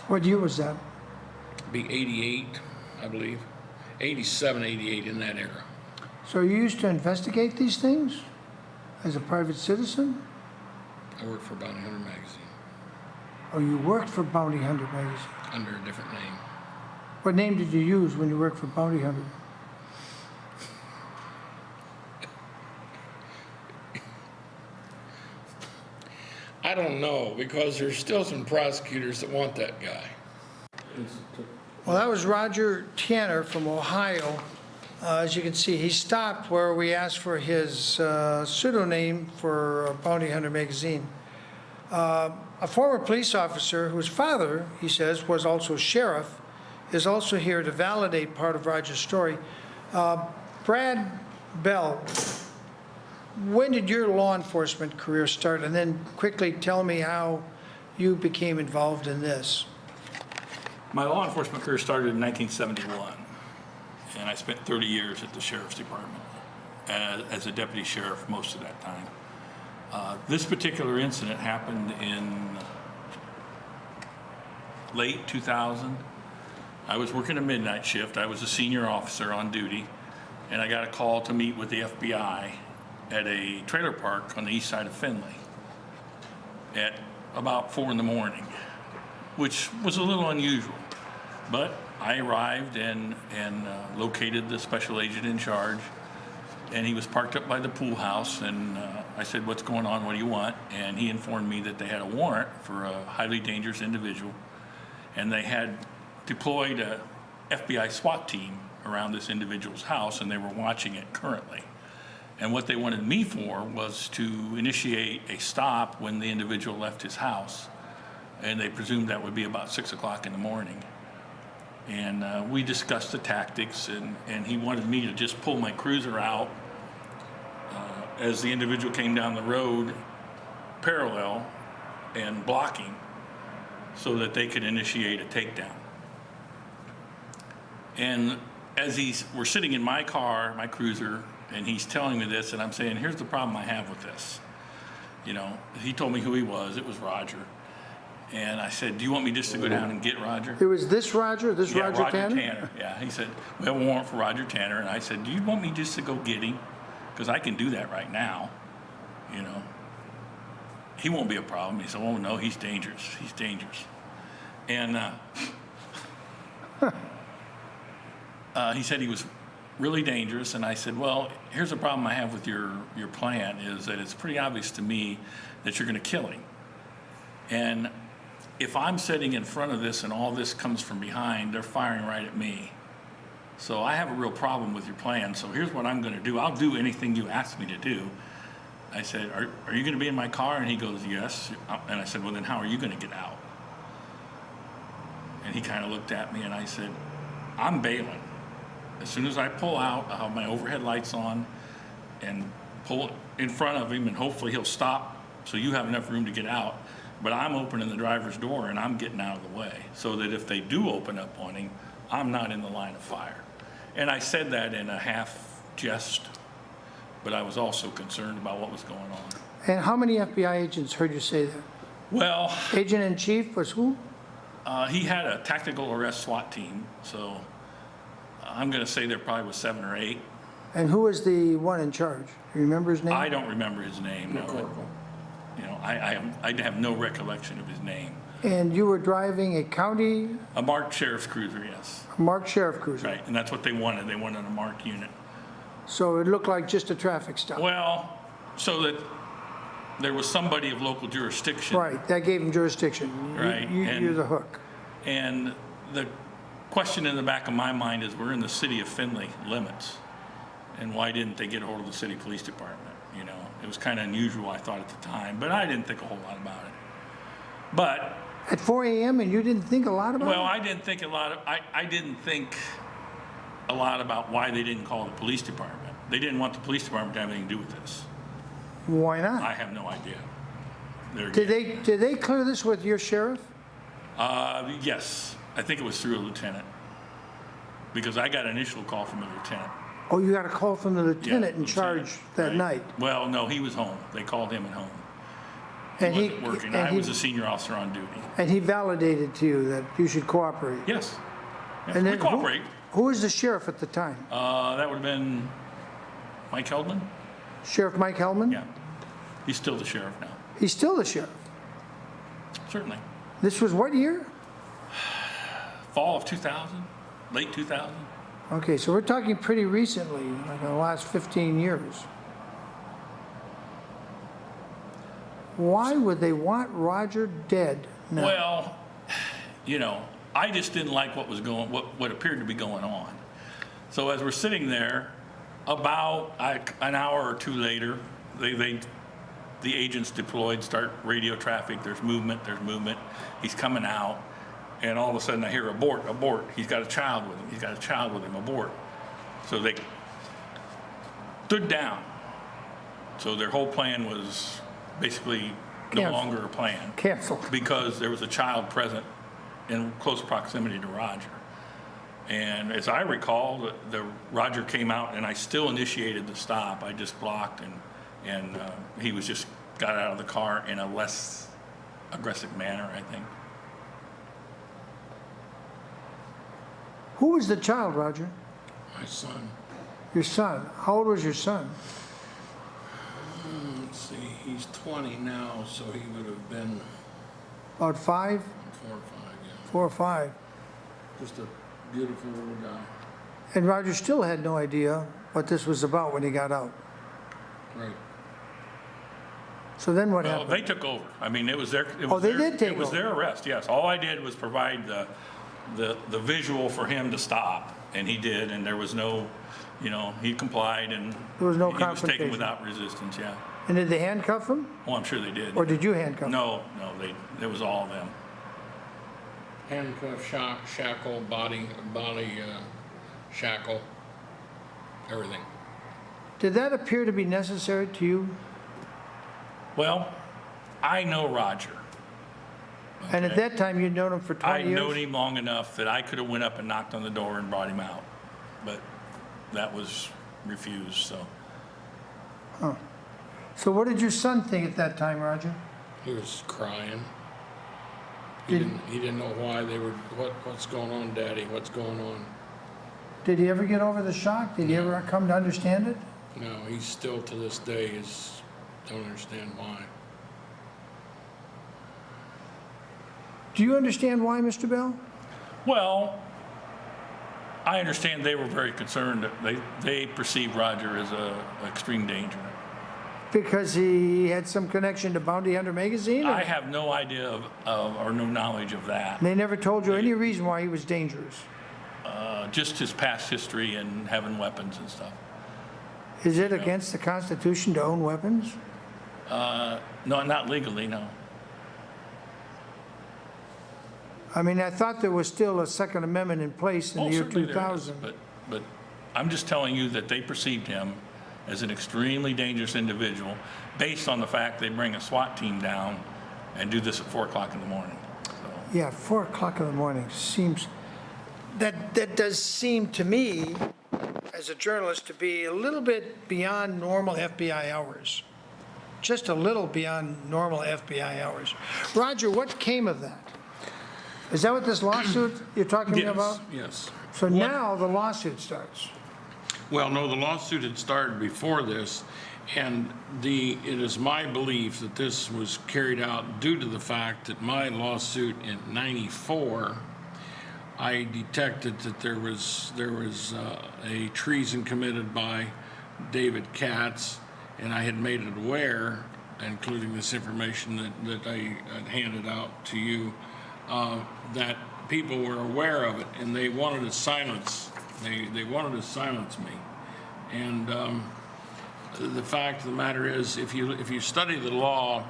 What year was that? Be 88, I believe. 87, 88, in that era. So you used to investigate these things as a private citizen? I worked for Bounty Hunter magazine Or you worked for Bounty Hunter magazine? under a different name. What name did you use when you worked for Bounty Hunter? I don't know, because there's still some prosecutors that want that guy. Well, that was Roger Tanner from Ohio. As you can see, he stopped where we asked for his pseudonym for Bounty Hunter magazine. A former police officer whose father, he says, was also sheriff, is also here to validate part of Roger's story. Brad Bell, when did your law enforcement career start? And then quickly tell me how you became involved in this. My law enforcement career started in 1971, and I spent 30 years at the Sheriff's Department as a deputy sheriff most of that time. This particular incident happened in late 2000. I was working a midnight shift. I was a senior officer on duty, and I got a call to meet with the FBI at a trailer park on the east side of Findlay at about 4 in the morning, which was a little unusual. But I arrived and located the special agent in charge, and he was parked up by the pool house, and I said, "What's going on? What do you want?" And he informed me that they had a warrant for a highly dangerous individual, and they had deployed a FBI SWAT team around this individual's house, and they were watching it currently. And what they wanted me for was to initiate a stop when the individual left his house, and they presumed that would be about 6 o'clock in the morning. And we discussed the tactics, and he wanted me to just pull my cruiser out as the individual came down the road parallel and blocking so that they could initiate a takedown. And as we're sitting in my car, my cruiser, and he's telling me this, and I'm saying, here's the problem I have with this. You know, he told me who he was. It was Roger. And I said, do you want me just to go down and get Roger? It was this Roger, Yeah, Roger Tanner? Yeah, he said, we have a warrant for Roger Tanner. And I said, do you want me just to go get him? Because I can do that right now, you know. He won't be a problem. He said, oh, no, he's dangerous. He's dangerous. And he said he was really dangerous. And I said, well, here's the problem I have with your plan is that it's pretty obvious to me that you're going to kill him. And if I'm sitting in front of this and all this comes from behind, they're firing right at me. So I have a real problem with your plan. So here's what I'm going to do. I'll do anything you ask me to do. I said, are you going to be in my car? And he goes, yes. And I said, well, then how are you going to get out? And he kind of looked at me, and I said, I'm bailing. As soon as I pull out, I'll have my overhead lights on and pull in front of him, and hopefully he'll stop so you have enough room to get out. But I'm opening the driver's door, and I'm getting out of the way so that if they do open up on him, I'm not in the line of fire. And I said that in a half jest, but I was also concerned about what was going on. And how many FBI agents heard you say that? Well, Agent-in-chief was who? he had a tactical arrest SWAT team, so I'm going to say there probably was 7 or 8. And who was the one in charge? Do you remember his name? I don't remember his name, no. You know, I have no recollection of his name. And you were driving a county, A marked sheriff's cruiser, yes. marked sheriff cruiser. Right, and that's what they wanted. They wanted a marked unit. So it looked like just a traffic stop. Well, so that there was somebody of local jurisdiction. Right, that gave him jurisdiction. Right, You're the hook. And the question in the back of my mind is, we're in the city of Findlay limits. And why didn't they get a hold of the city police department? You know, it was kind of unusual, I thought, at the time, but I didn't think a whole lot about it. But At 4 a.m. and you didn't think a lot about it? well, I didn't think a lot about why they didn't call the police department. They didn't want the police department to have anything to do with this. Why not? I have no idea. Did they clear this with your sheriff? Yes, I think it was through a lieutenant, because I got an initial call from a lieutenant. Oh, you got a call from the lieutenant in lieutenant, charge that right. night. Well, no, he was home. They called him at home. He And he- wasn't working. and I he- was a senior officer on duty. And he validated to you that you should cooperate? Yes. Yeah, And we then cooperate. Who was the sheriff at the time? That would have been Mike Heldman? Sheriff Mike Hellman? Yeah. He's still the sheriff now. He's still the sheriff. Certainly. This was what year? Fall of 2000, late 2000. Okay, so we're talking pretty recently, like in the last 15 years. Why would they want Roger dead now? Well, you know, I just didn't like what appeared to be going on. So as we're sitting there, about an hour or two later, the agents deployed, start radio traffic. There's movement. He's coming out, and all of a sudden I hear abort. He's got a child with him. Abort. So they stood down. So their whole plan was basically no Canceled. longer a plan. Canceled. Because there was a child present in close proximity to Roger. And as I recall, the Roger came out and I still initiated the stop. I just blocked and he was just got out of the car in a less aggressive manner, I think. Who was the child, Roger? My son. Your son. How old was your son? Let's see, he's 20 now, so he would have been About 5? 4 or 5, yeah. 4 or 5. Just a beautiful little guy. And Roger still had no idea what this was about when he got out. Right. So then what Well, happened? they took over. I mean, it was their. Oh, they did take It was over. their arrest, yes. All I did was provide the visual for him to stop, and he did, and there was no, you know, he complied and. There was no He was confrontation. taken without resistance, yeah. And did they handcuff him? Well, I'm sure they did. Or did you handcuff him? No, it was all of them. Handcuff, shackle, body shackle, everything. Did that appear to be necessary to you? Well, I know Roger. And at Okay. that time, you'd known him for 20 I years? known him long enough that I could have went up and knocked on the door and brought him out. But that was refused, so. So what did your son think at that time, Roger? He was crying. Did- He didn't know why they were, what's going on, Daddy, what's going on? Did he ever get over the shock? Did he ever come to understand it? No, he's still to this day don't understand why. Do you understand why, Mr. Bell? Well, I understand they were very concerned. That they perceived Roger as a extreme danger. Because he had some connection to Bounty Hunter magazine? Or I have no idea or no knowledge of that. they never told you any reason why he was dangerous? Just his past history and having weapons and stuff. Is it against the Constitution to own weapons? No, not legally, no. I mean, I thought there was still a Second Amendment in place in the year Certainly there is, 2000. but I'm just telling you that they perceived him as an extremely dangerous individual based on the fact they bring a SWAT team down and do this at 4 o'clock in the morning. So, Yeah, 4 o'clock in the morning seems, that does seem to me, as a journalist, to be a little bit beyond normal FBI hours. Just a little beyond normal FBI hours. Roger, what came of that? Is that what this lawsuit you're talking to me about? Yes. So now the lawsuit starts. Well, no, the lawsuit had started before this, and it is my belief that this was carried out due to the fact that my lawsuit in '94, I detected that there was a treason committed by David Katz, and I had made it aware, including this information that I had handed out to you, that people were aware of it, and they wanted to silence. They wanted to silence me, and the fact of the matter is, if you study the law,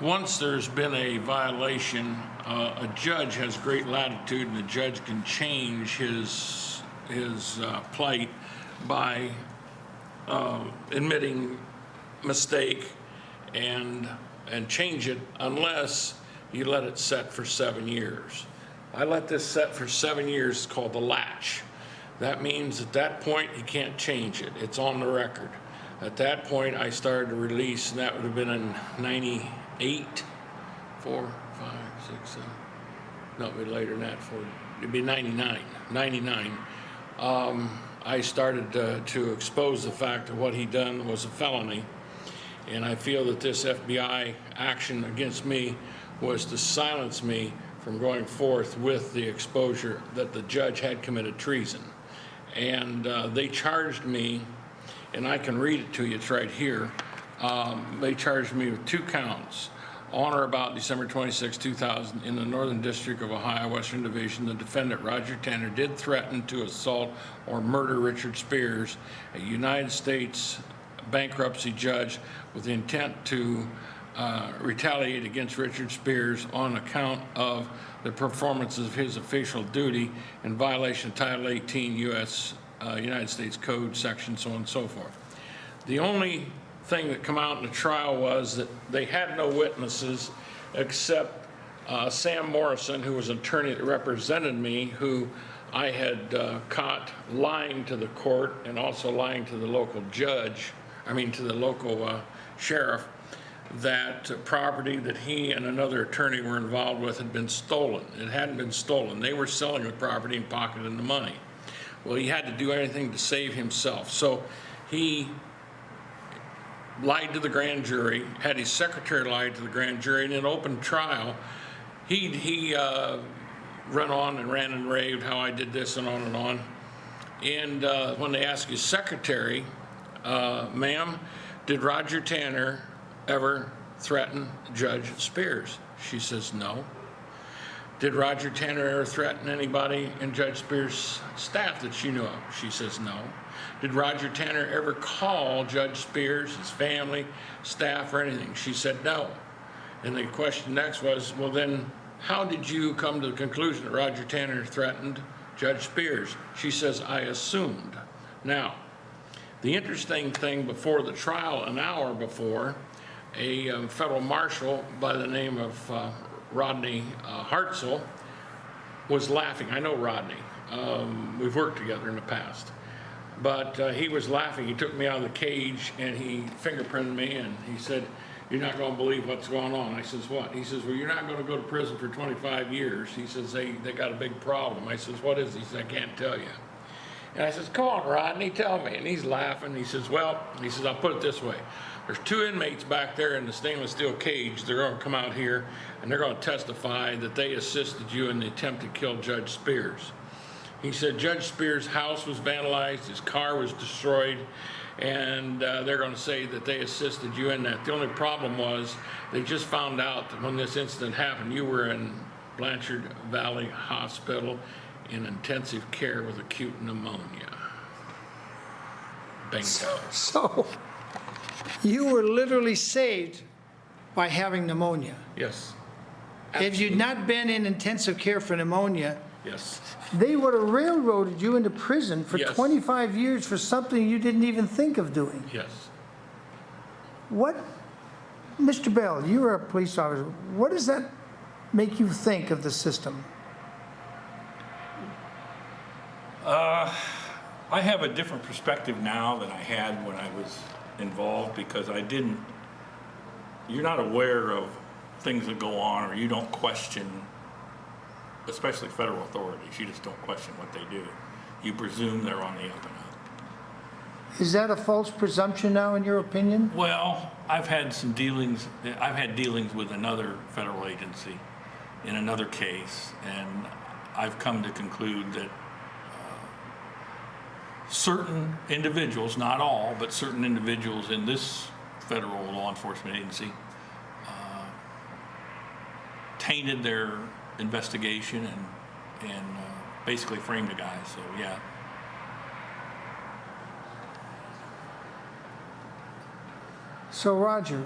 once there's been a violation, a judge has great latitude, and the judge can change his plight by admitting mistake and change it unless you let it set for 7 years. I let this set for 7 years, called the latch. That means at that point, you can't change it. It's on the record. At that point, I started to release, and that would have been in 98, 4, 5, 6, 7, no, it'd be later than that, it'd be 99. I started to expose the fact that what he done was a felony, and I feel that this FBI action against me was to silence me from going forth with the exposure that the judge had committed treason. And they charged me, and I can read it to you, it's right here. They charged me with 2 counts. On or about December 26, 2000, in the Northern District of Ohio, Western Division, the defendant, Roger Tanner, did threaten to assault or murder Richard Spears, a United States bankruptcy judge, with the intent to retaliate against Richard Spears on account of the performance of his official duty in violation of Title 18 U.S. United States Code, section so on and so forth. The only thing that come out in the trial was that they had no witnesses except Sam Morrison, who was an attorney that represented me, who I had caught lying to the court and also lying to the local judge, to the local sheriff, that property that he and another attorney were involved with had been stolen. It hadn't been stolen. They were selling the property and pocketing the money. Well, he had to do anything to save himself. So he lied to the grand jury, had his secretary lie to the grand jury, and in open trial, he ran on and ran and raved how I did this and on and on. And when they asked his secretary, ma'am, did Roger Tanner ever threaten Judge Spears? She says, no. Did Roger Tanner ever threaten anybody in Judge Spears' staff that you knew of? She says, no. Did Roger Tanner ever call Judge Spears, his family, staff, or anything? She said, no. And the question next was, well then, how did you come to the conclusion that Roger Tanner threatened Judge Spears? She says, I assumed. Now, the interesting thing before the trial, an hour before, a federal marshal by the name of Rodney Hartzell was laughing. I know Rodney. We've worked together in the past. But he was laughing. He took me out of the cage and he fingerprinted me and he said, you're not going to believe what's going on. I says, what? He says, well, you're not going to go to prison for 25 years. He says, they got a big problem. I says, what is it? He says, I can't tell you. And I says, come on, Rodney, tell me. And he's laughing. He says, well, I'll put it this way. There's 2 inmates back there in the stainless steel cage. They're going to come out here and they're going to testify that they assisted you in the attempt to kill Judge Spears. He said Judge Spears' house was vandalized, his car was destroyed, and they're going to say that they assisted you in that. The only problem was they just found out that when this incident happened, you were in Blanchard Valley Hospital in intensive care with acute pneumonia. Bingo. So you were literally saved by having pneumonia. Yes. If you'd not been in intensive care for pneumonia, Yes. they would have railroaded you into prison for Yes. 25 years for something you didn't even think of doing. Yes. What, Mr. Bell, you were a police officer. What does that make you think of the system? I have a different perspective now than I had when I was involved because you're not aware of things that go on or you don't question, especially federal authorities. You just don't question what they do. You presume they're on the up and up. Is that a false presumption now, in your opinion? Well, I've had dealings with another federal agency in another case, and I've come to conclude that certain individuals, not all, but certain individuals in this federal law enforcement agency tainted their investigation and basically framed a guy, so yeah. So, Roger,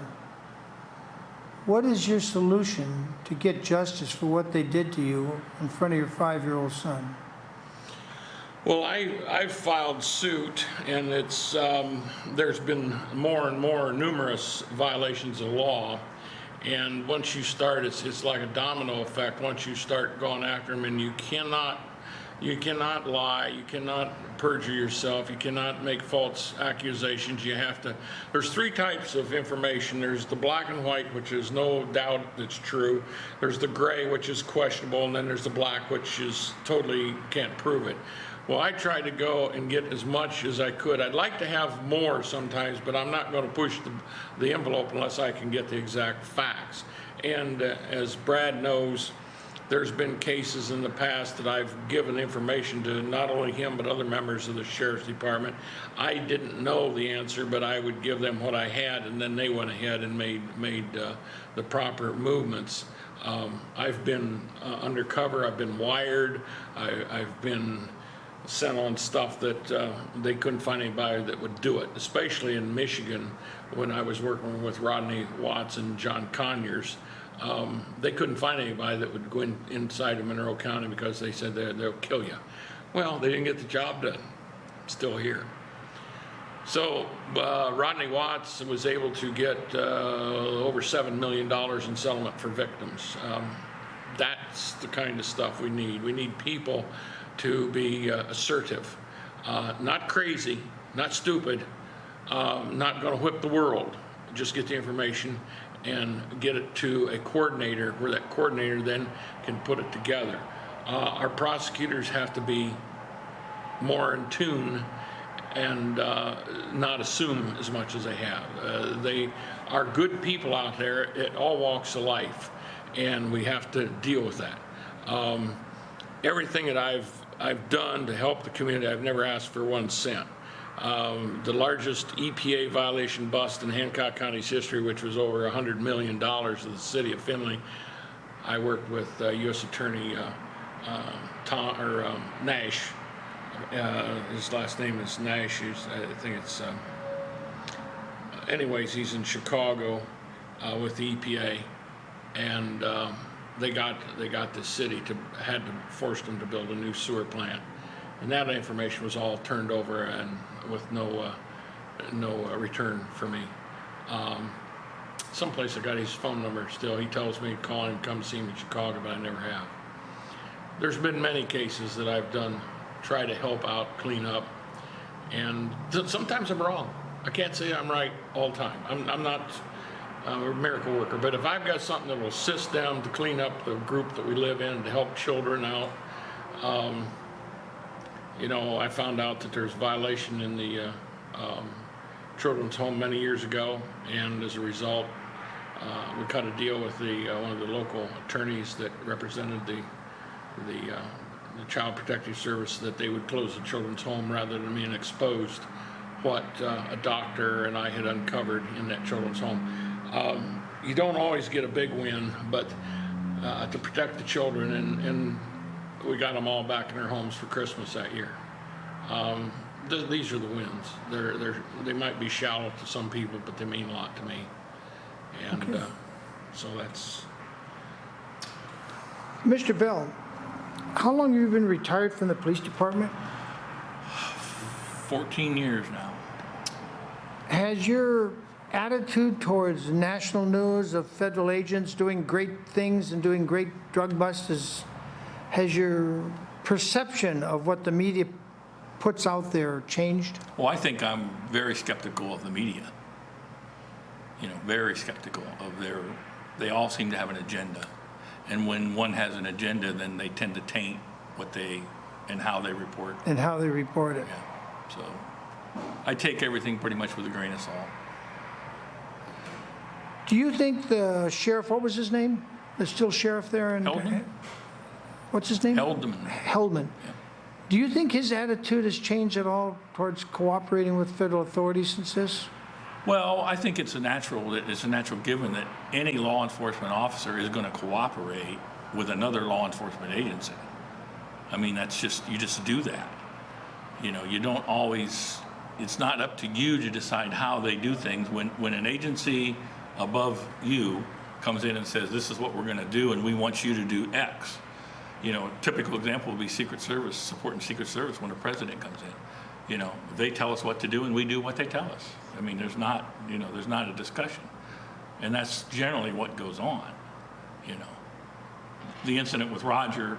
what is your solution to get justice for what they did to you in front of your 5-year-old son? Well, I've filed suit, and it's there's been more and more numerous violations of law. And once you start, it's like a domino effect. Once you start going after them, and you cannot You cannot lie, you cannot perjure yourself, you cannot make false accusations. You have to, there's three types of information. There's the black and white, which is no doubt that's true. There's the gray, which is questionable, and then there's the black, which is totally can't prove it. Well, I tried to go and get as much as I could. I'd like to have more sometimes, but I'm not going to push the envelope unless I can get the exact facts. And as Brad knows, there's been cases in the past that I've given information to not only him, but other members of the Sheriff's Department. I didn't know the answer, but I would give them what I had, and then they went ahead and made the proper movements. I've been undercover, I've been wired, I've been sent on stuff that they couldn't find anybody that would do it, especially in Michigan when I was working with Rodney Watts and John Conyers. They couldn't find anybody that would go inside of Monroe County because they said they'll kill you. Well, they didn't get the job done. I'm still here. So Rodney Watts was able to get over $7 million in settlement for victims. That's the kind of stuff we need. We need people to be assertive, not crazy, not stupid, not going to whip the world. Just get the information and get it to a coordinator where that coordinator then can put it together. Our prosecutors have to be more in tune and not assume as much as they have. They are good people out there at all walks of life, and we have to deal with that. Everything that I've done to help the community, I've never asked for 1 cent. The largest EPA violation bust in Hancock County's history, which was over $100 million of the city of Findlay. I worked with U.S. Attorney Nash. His last name is Nash. I think it's. Anyways, he's in Chicago with the EPA, and they got the city had to force them to build a new sewer plant. And that information was all turned over and with no return for me. Someplace I got his phone number still. He tells me to call him, come see me in Chicago, but I never have. There's been many cases that I've done, try to help out, clean up, and sometimes I'm wrong. I can't say I'm right all the time. I'm not a miracle worker, but if I've got something that will assist them to clean up the group that we live in, to help children out, you know, I found out that there's violation in the children's home many years ago, and as a result, we cut a deal with one of the local attorneys that represented the Child Protective Service that they would close the children's home rather than being exposed what a doctor and I had uncovered in that children's home. You don't always get a big win, but to protect the children, and we got them all back in their homes for Christmas that year. These are the wins. They might be shallow to some people, but they mean a lot to me. And Okay. So that's. Mr. Bell, how long have you been retired from the police department? 14 years now. Has your attitude towards national news of federal agents doing great things and doing great drug busts, has your perception of what the media puts out there changed? Well, I think I'm very skeptical of the media. You know, very skeptical of they all seem to have an agenda. And when one has an agenda, then they tend to taint and how they report. And how they report it. Yeah. So I take everything pretty much with a grain of salt. Do you think the sheriff, what was his name? The still sheriff there? Heldman? What's his name? Heldman. Heldman. Yeah. Do you think his attitude has changed at all towards cooperating with federal authorities since this? Well, I think it's a natural given that any law enforcement officer is going to cooperate with another law enforcement agency. I mean, you just do that. You know, you don't always, it's not up to you to decide how they do things. When an agency above you comes in and says, this is what we're going to do and we want you to do X. You know, a typical example would be Secret Service, supporting Secret Service when the president comes in. You know, they tell us what to do and we do what they tell us. I mean, there's not a discussion. And that's generally what goes on, you know. The incident with Roger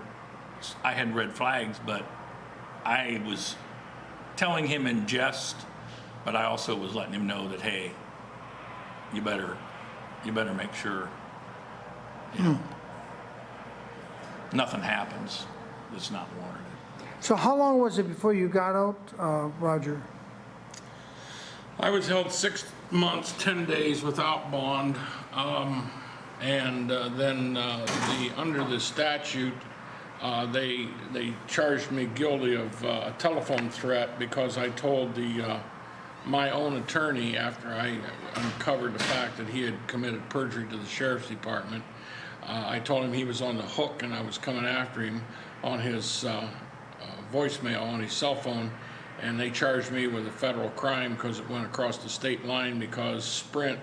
I had red flags, but I was telling him in jest, but I also was letting him know that, hey, you better make sure, you know, nothing happens that's not warranted. So how long was it before you got out, Roger? I was held 6 months, 10 days without bond, and then under the statute, they charged me guilty of a telephone threat because I told my own attorney, after I uncovered the fact that he had committed perjury to the sheriff's department. I told him he was on the hook and I was coming after him on his voicemail on his cell phone, and they charged me with a federal crime because it went across the state line, because Sprint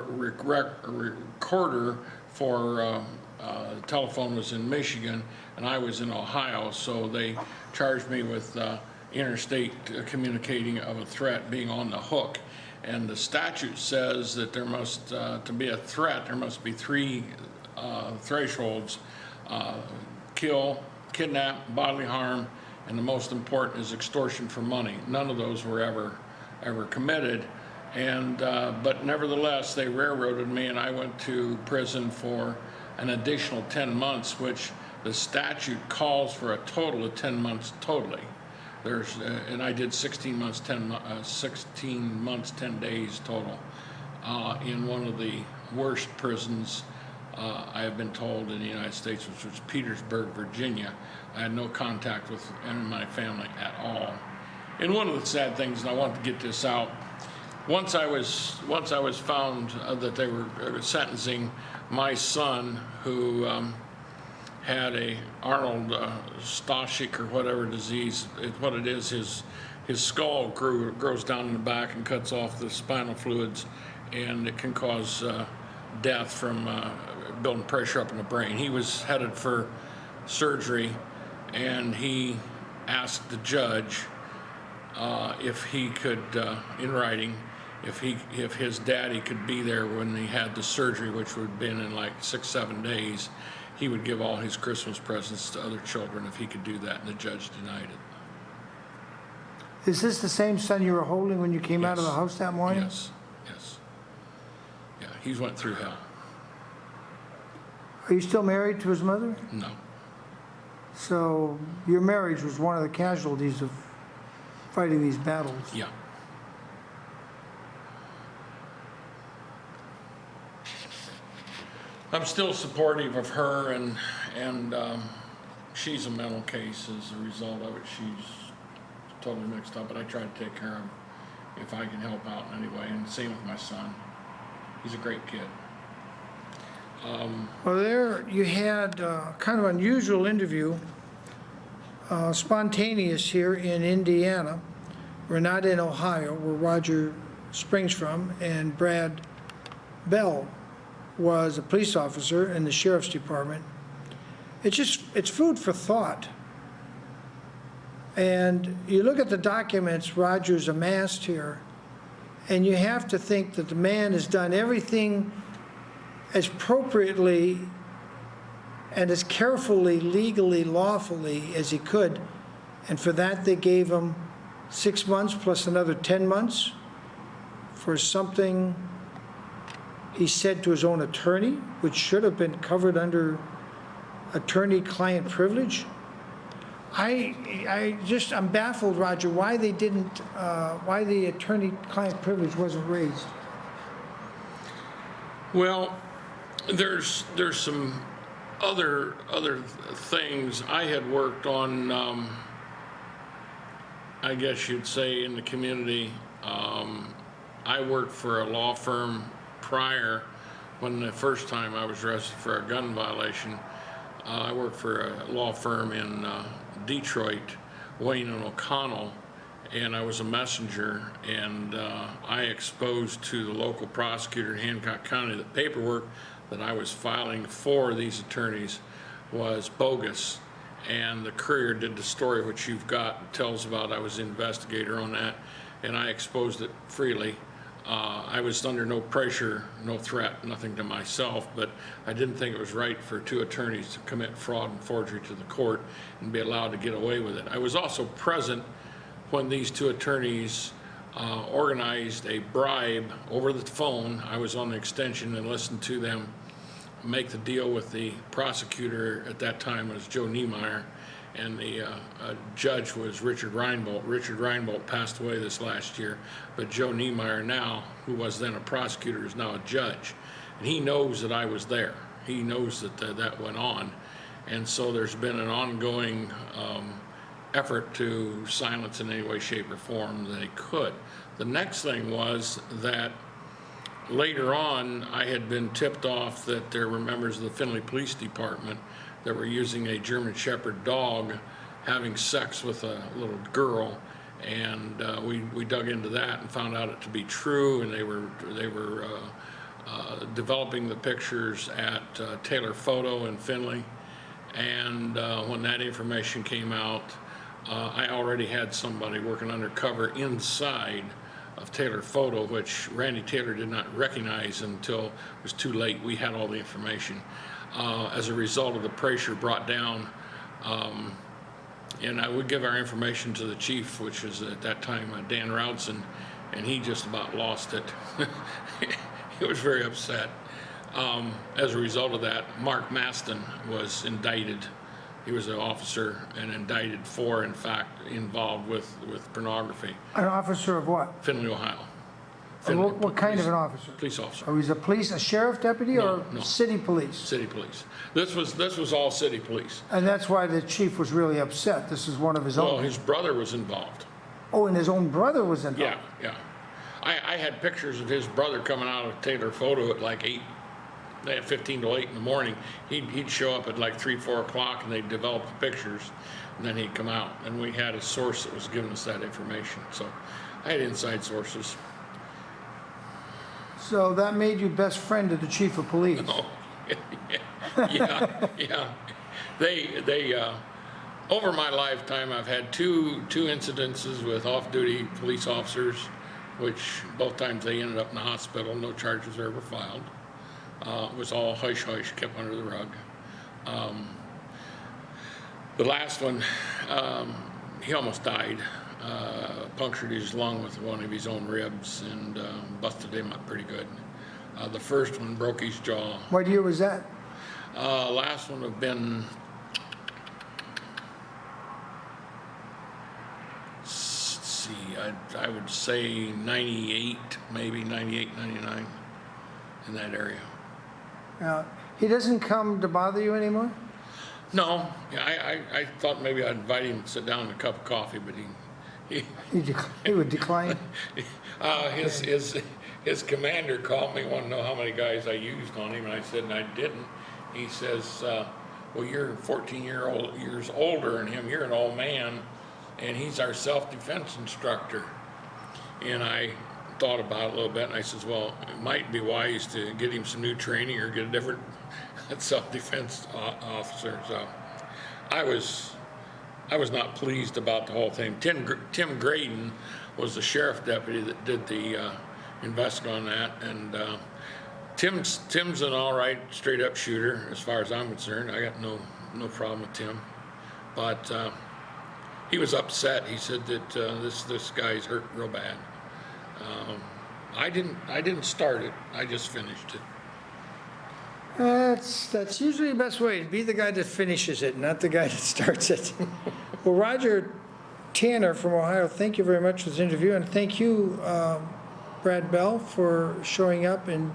recorder for the telephone was in Michigan and I was in Ohio, so they charged me with interstate communicating of a threat, being on the hook. And the statute says that there must, to be a threat, there must be 3 thresholds: kill, kidnap, bodily harm, and the most important is extortion for money. None of those were ever committed, and but nevertheless they railroaded me, and I went to prison for an additional 10 months, which the statute calls for a total of 10 months totally. And I did 16 months, 10 days total in one of the worst prisons I have been told in the United States, which was Petersburg, Virginia. I had no contact with any of my family at all. And one of the sad things, and I want to get this out, once I was found that they were sentencing my son, who had a Arnold Stashik or whatever disease. What it is, his skull grows down in the back and cuts off the spinal fluids, and it can cause death from building pressure up in the brain. He was headed for surgery, and he asked the judge if he could, in writing, if his daddy could be there when he had the surgery, which would have been in like 6-7 days. He would give all his Christmas presents to other children if he could do that, and the judge denied it. Is this the same son you were holding when you came out of the Yes. house that morning? Yes. Yeah, he went through hell. Are you still married to his mother? No. So your marriage was one of the casualties of fighting these battles. Yeah. I'm still supportive of her, and she's a mental case as a result of it. She's totally mixed up, but I try to take care of if I can help out in any way, and same with my son. He's a great kid. Well, there you had kind of unusual interview, spontaneous here in Indiana. We're not in Ohio, where Roger springs from, and Brad Bell was a police officer in the sheriff's department. It's food for thought. And you look at the documents Roger's amassed here, and you have to think that the man has done everything as appropriately and as carefully, legally, lawfully as he could. And for that, they gave him 6 months plus another 10 months for something he said to his own attorney, which should have been covered under attorney-client privilege. I'm baffled, Roger, why they didn't, why the attorney-client privilege wasn't raised. Well, there's some other things. I had worked on, I guess you'd say, in the community. I worked for a law firm prior, when the first time I was arrested for a gun violation. I worked for a law firm in Detroit, Wayne and O'Connell, and I was a messenger, and I exposed to the local prosecutor in Hancock County that paperwork that I was filing for these attorneys was bogus. And the Courier did the story, which you've got, tells about I was the investigator on that, and I exposed it freely. I was under no pressure, no threat, nothing to myself, but I didn't think it was right for two attorneys to commit fraud and forgery to the court and be allowed to get away with it. I was also present when these two attorneys organized a bribe over the phone. I was on the extension and listened to them make the deal with the prosecutor at that time was Joe Niemeyer, and the judge was Richard Reinbold. Richard Reinbold passed away this last year, but Joe Niemeyer now, who was then a prosecutor, is now a judge. And he knows that I was there. He knows that that went on. And so there's been an ongoing effort to silence in any way, shape, or form that they could. The next thing was that later on, I had been tipped off that there were members of the Findlay Police Department that were using a German Shepherd dog having sex with a little girl, and we dug into that and found out it to be true, and they were developing the pictures at Taylor Photo in Findlay. And when that information came out, I already had somebody working undercover inside of Taylor Photo, which Randy Taylor did not recognize until it was too late. We had all the information. As a result of the pressure brought down, and I would give our information to the chief, which was at that time Dan Roudson, and he just about lost it. He was very upset. As a result of that, Mark Maston was indicted. He was an officer and indicted for, in fact, involved with pornography. An officer of what? Findlay, Ohio. What kind of an officer? Police officer. Oh, he's a sheriff deputy or No. city police? City police. This was all city police. And that's why the chief was really upset. This is one of his Well, own. his brother was involved. Oh, and his own brother was involved? Yeah. I had pictures of his brother coming out of Taylor Photo at like 15 to 8 in the morning. He'd show up at like 3, 4 o'clock, and they'd develop the pictures, and then he'd come out. And we had a source that was giving us that information. So I had inside sources. So that made you best friend of the chief of police? Oh, yeah. They over my lifetime, I've had two incidences with off-duty police officers, which both times they ended up in the hospital. No charges were ever filed. It was all hush-hush, kept under the rug. The last one, he almost died. Punctured his lung with one of his own ribs and busted him up pretty good. The first one broke his jaw. What year was that? Last one would have been, let's see, I would say 98, maybe 98, 99, in that area. He doesn't come to bother you anymore? No, I thought maybe I'd invite him to sit down with a cup of coffee, but he He would decline? his commander called me, wanted to know how many guys I used on him, and I said, and I didn't. He says, well, you're 14 years older than him, you're an old man, and he's our self-defense instructor. And I thought about it a little bit, and I says, well, it might be wise to get him some new training or get a different self-defense officer. So I was not pleased about the whole thing. Tim Graydon was the sheriff deputy that did the investigation on that, and Tim's an all right, straight up shooter as far as I'm concerned. I got no problem with Tim, but he was upset. He said that this guy's hurt real bad. I didn't start it. I just finished it. That's usually the best way, to be the guy that finishes it, not the guy that starts it. Well, Roger Tanner from Ohio, thank you very much for this interview, and thank you, Brad Bell, for showing up and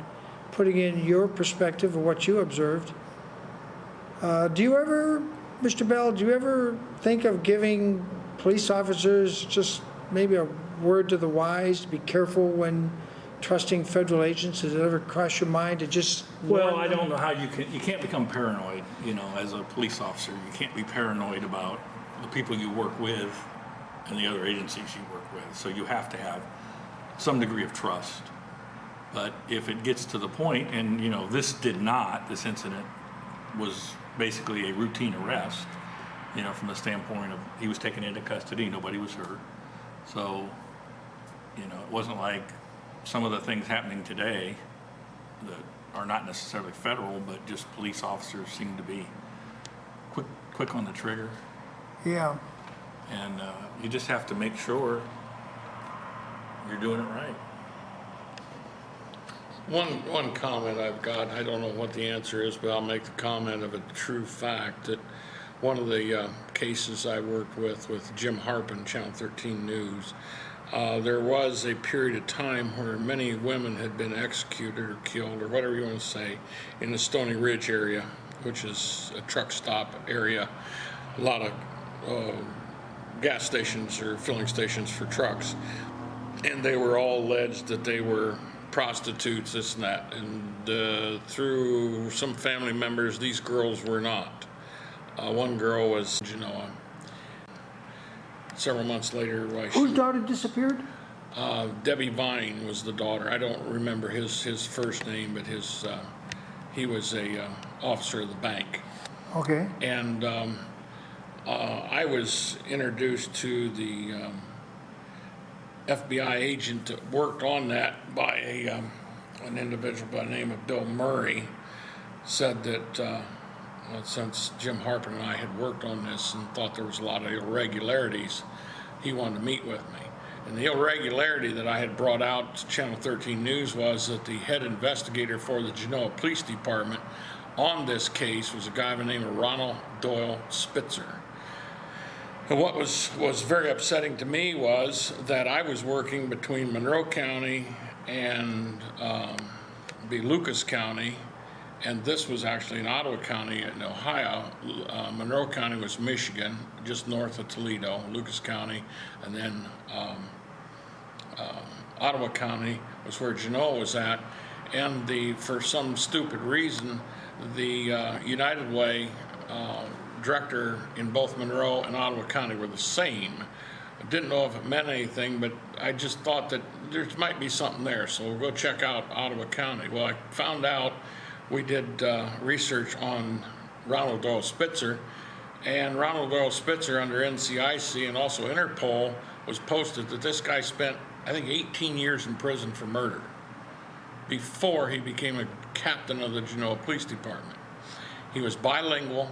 putting in your perspective of what you observed. Do you ever, Mr. Bell, do you ever think of giving police officers just maybe a word to the wise, to be careful when trusting federal agents? Does it ever cross your mind to just Well, warn I them? don't know how you can't become paranoid, as a police officer. You can't be paranoid about the people you work with and the other agencies you work with. So you have to have some degree of trust. But if it gets to the point, and this incident was basically a routine arrest, from the standpoint of he was taken into custody, nobody was hurt. So, it wasn't like some of the things happening today that are not necessarily federal, but just police officers seem to be quick on the trigger. Yeah. And you just have to make sure you're doing it right. One comment I've got, I don't know what the answer is, but I'll make the comment of a true fact that one of the cases I worked with Jim Harpin, Channel 13 News, there was a period of time where many women had been executed or killed or whatever you want to say in the Stony Ridge area, which is a truck stop area, a lot of gas stations or filling stations for trucks, and they were all alleged that they were prostitutes, this and that, and through some family members, these girls were not. One girl was Genoa. Several months later, Whose daughter disappeared? Debbie Vine was the daughter. I don't remember his first name, but he was a officer of the bank. Okay. And I was introduced to the FBI agent that worked on that by an individual by the name of Bill Murray. Said that since Jim Harpin and I had worked on this and thought there was a lot of irregularities, he wanted to meet with me. And the irregularity that I had brought out to Channel 13 News was that the head investigator for the Genoa Police Department on this case was a guy by the name of Ronald Doyle Spitzer. And what was very upsetting to me was that I was working between Monroe County and Lucas County, and this was actually in Ottawa County in Ohio. Monroe County was Michigan, just north of Toledo, Lucas County, and then Ottawa County was where Genoa was at. And for some stupid reason, the United Way director in both Monroe and Ottawa County were the same. I didn't know if it meant anything, but I just thought that there might be something there, so we'll go check out Ottawa County. Well, I found out, we did research on Ronald Doyle Spitzer, and Ronald Doyle Spitzer under NCIC and also Interpol was posted that this guy spent, I think, 18 years in prison for murder before he became a captain of the Genoa Police Department. He was bilingual.